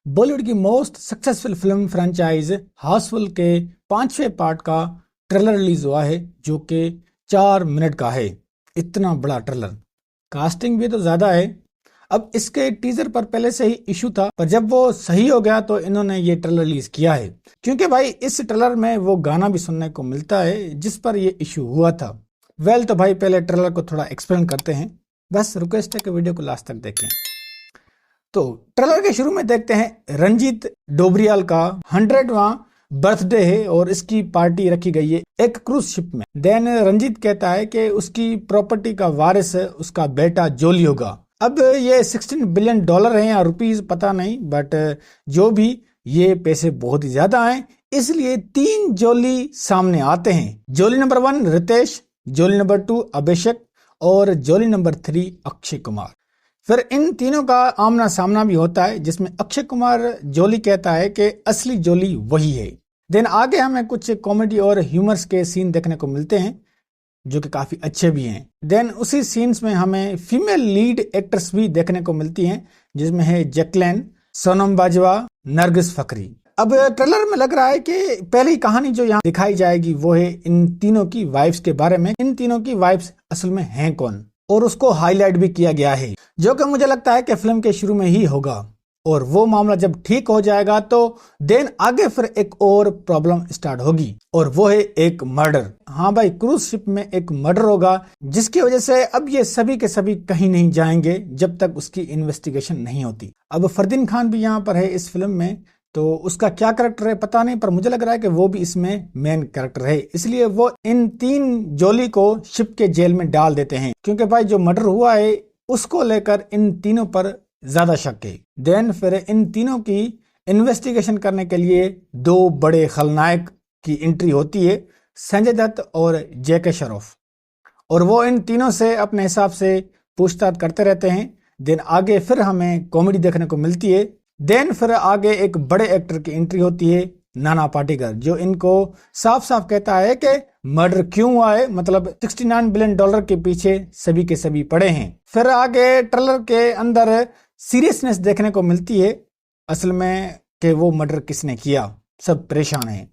बॉलीवुड की most successful film franchise Housefull के 5वें पार्ट का ट्रेलर रिलीज हुआ है जो कि 4 मिनट का है। इतना बड़ा ट्रेलर, कास्टिंग भी तो ज्यादा है। अब इसके टीजर पर पहले से ही इशू था, पर जब वो सही हो गया तो इन्होंने ये ट्रेलर रिलीज किया है, क्योंकि भाई इस ट्रेलर में वो गाना भी सुनने को मिलता है जिस पर ये इशू हुआ था। तो भाई पहले ट्रेलर को थोड़ा एक्सप्लेन करते हैं, बस रिक्वेस्ट है कि वीडियो को लास्ट तक देखें। तो ट्रेलर के शुरू में देखते हैं रंजीत डोबरियाल का 100वां बर्थडे है और इसकी पार्टी रखी गई है एक क्रूज शिप में। देन रंजीत कहता है कि उसकी प्रॉपर्टी का वारिस उसका बेटा जोली होगा। अब ये $16 बिलियन है या रुपीज पता नहीं, बट जो भी, ये पैसे बहुत ही ज्यादा हैं, इसलिए 3 जोली सामने आते हैं। जोली नंबर 1 रितेश, जोली नंबर 2 अभिषेक और जोली नंबर 3 अक्षय कुमार। फिर इन तीनों का आमना सामना भी होता है जिसमें अक्षय कुमार जोली कहता है कि असली जोली वही है। देन आगे हमें कुछ कॉमेडी और ह्यूमर्स के सीन देखने को मिलते हैं जो कि काफी अच्छे भी हैं। देन उसी सीन्स में हमें फीमेल लीड एक्ट्रेस भी देखने को मिलती हैं जिसमें है जैकलिन, सोनम बाजवा, नरगिस फकरी। अब ट्रेलर में लग रहा है कि पहली कहानी जो यहाँ दिखाई जाएगी वो है इन तीनों की वाइफ्स के बारे में। इन तीनों की वाइफ्स असल में हैं कौन, और उसको हाईलाइट भी किया गया है, जो कि मुझे लगता है कि फिल्म के शुरू में ही होगा। और वो मामला जब ठीक हो जाएगा तो देन आगे फिर एक और प्रॉब्लम स्टार्ट होगी, और वो है एक मर्डर। हाँ भाई, क्रूज शिप में एक मर्डर होगा जिसकी वजह से अब ये सभी के सभी कहीं नहीं जाएंगे जब तक उसकी इन्वेस्टिगेशन नहीं होती। अब फरदीन खान भी यहाँ पर है इस फिल्म में, तो उसका क्या कैरेक्टर है पता नहीं, पर मुझे लग रहा है कि वो भी इसमें मेन कैरेक्टर है, इसलिए वो इन 3 जोली को शिप के जेल में डाल देते हैं, क्योंकि भाई जो मर्डर हुआ है उसको लेकर इन तीनों पर ज्यादा शक है। देन फिर इन तीनों की इन्वेस्टिगेशन करने के लिए 2 बड़े खलनायक की एंट्री होती है, संजय दत्त और जेके श्रॉफ, और वो इन तीनों से अपने हिसाब से पूछताछ करते रहते हैं। देन आगे फिर हमें कॉमेडी देखने को मिलती है। देन फिर आगे एक बड़े एक्टर की एंट्री होती है, नाना पाटेकर, जो इनको साफ साफ कहता है कि मर्डर क्यों हुआ है, मतलब $69 बिलियन के पीछे सभी के सभी पड़े हैं। फिर आगे ट्रेलर के अंदर सीरियसनेस देखने को मिलती है, असल में कि वो मर्डर किसने किया, सब परेशान हैं।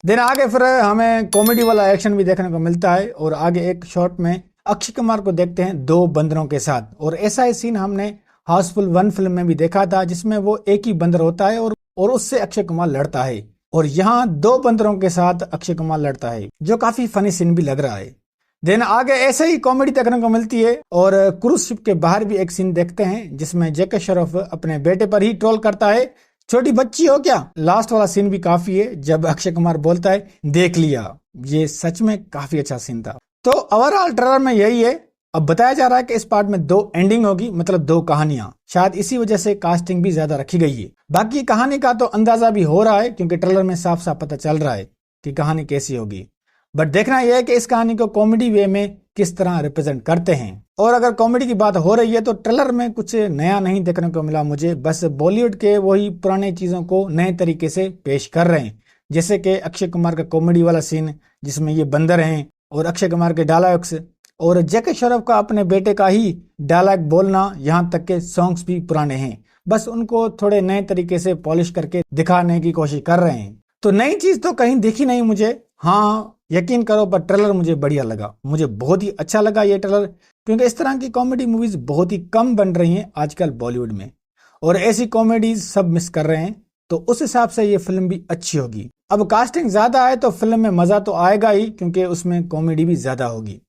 देन आगे फिर हमें कॉमेडी वाला एक्शन भी देखने को मिलता है, और आगे एक शॉट में अक्षय कुमार को देखते हैं 2 बंदरों के साथ, और ऐसा ही सीन हमने हाउसफुल 1 फिल्म में भी देखा था जिसमें वो एक ही बंदर होता है और उससे अक्षय कुमार लड़ता है, और यहाँ 2 बंदरों के साथ अक्षय कुमार लड़ता है, जो काफी फनी सीन भी लग रहा है। देन आगे ऐसे ही कॉमेडी देखने को मिलती है, और क्रूज शिप के बाहर भी एक सीन देखते हैं जिसमें जेके श्रॉफ अपने बेटे पर ही ट्रोल करता है, छोटी बच्ची हो क्या। लास्ट वाला सीन भी काफी है जब अक्षय कुमार बोलता है देख लिया, ये सच में काफी अच्छा सीन था। तो ओवरऑल ट्रेलर में यही है। अब बताया जा रहा है कि इस पार्ट में 2 एंडिंग होगी, मतलब 2 कहानियां, शायद इसी वजह से कास्टिंग भी ज्यादा रखी गई है। बाकी कहानी का तो अंदाजा भी हो रहा है क्योंकि ट्रेलर में साफ साफ पता चल रहा है कि कहानी कैसी होगी, बट देखना यह है कि इस कहानी को कॉमेडी वे में किस तरह रिप्रेजेंट करते हैं। और अगर कॉमेडी की बात हो रही है तो ट्रेलर में कुछ नया नहीं देखने को मिला मुझे, बस बॉलीवुड के वही पुराने चीजों को नए तरीके से पेश कर रहे हैं, जैसे कि अक्षय कुमार का कॉमेडी वाला सीन जिसमें ये बंदर हैं, और अक्षय कुमार के डायलॉग्स, और जेके श्रॉफ का अपने बेटे का ही डायलॉग बोलना, यहाँ तक के सॉन्ग्स भी पुराने हैं, बस उनको थोड़े नए तरीके से पॉलिश करके दिखाने की कोशिश कर रहे हैं। तो नई चीज तो कहीं दिखी नहीं मुझे, हाँ यकीन करो, पर ट्रेलर मुझे बढ़िया लगा, मुझे बहुत ही अच्छा लगा ये ट्रेलर, क्योंकि इस तरह की कॉमेडी मूवीज बहुत ही कम बन रही हैं आजकल बॉलीवुड में, और ऐसी कॉमेडीज सब मिस कर रहे हैं, तो उस हिसाब से ये फिल्म भी अच्छी होगी। अब कास्टिंग ज्यादा है तो फिल्म में मजा तो आएगा ही, क्योंकि उसमें कॉमेडी भी ज्यादा होगी।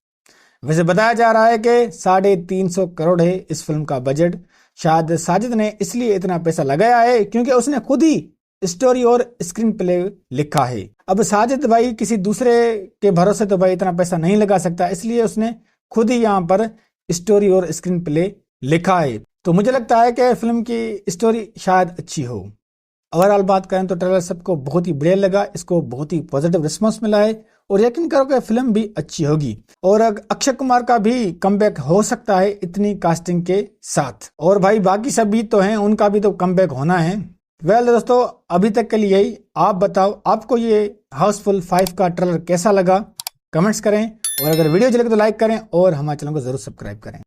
वैसे बताया जा रहा है कि 350 करोड़ है इस फिल्म का बजट। शायद साजिद ने इसलिए इतना पैसा लगाया है क्योंकि उसने खुद ही स्टोरी और स्क्रीन प्ले लिखा है। अब साजिद भाई किसी दूसरे के भरोसे तो भाई इतना पैसा नहीं लगा सकता, इसलिए उसने खुद ही यहाँ पर स्टोरी और स्क्रीन प्ले लिखा है। तो मुझे लगता है कि फिल्म की स्टोरी शायद अच्छी हो। ओवरऑल बात करें तो ट्रेलर सबको बहुत ही बढ़िया लगा, इसको बहुत ही पॉजिटिव रिस्पांस मिला है, और यकीन करो कि फिल्म भी अच्छी होगी, और अक्षय कुमार का भी कमबैक हो सकता है इतनी कास्टिंग के साथ, और भाई बाकी सब भी तो हैं, उनका भी तो कमबैक होना है। दोस्तों, अभी तक के लिए यही। आप बताओ आपको ये हाउसफुल 5 का ट्रेलर कैसा लगा, कमेंट्स करें, और अगर वीडियो अच्छी लगे तो लाइक करें और हमारे चैनल को जरूर सब्सक्राइब करें।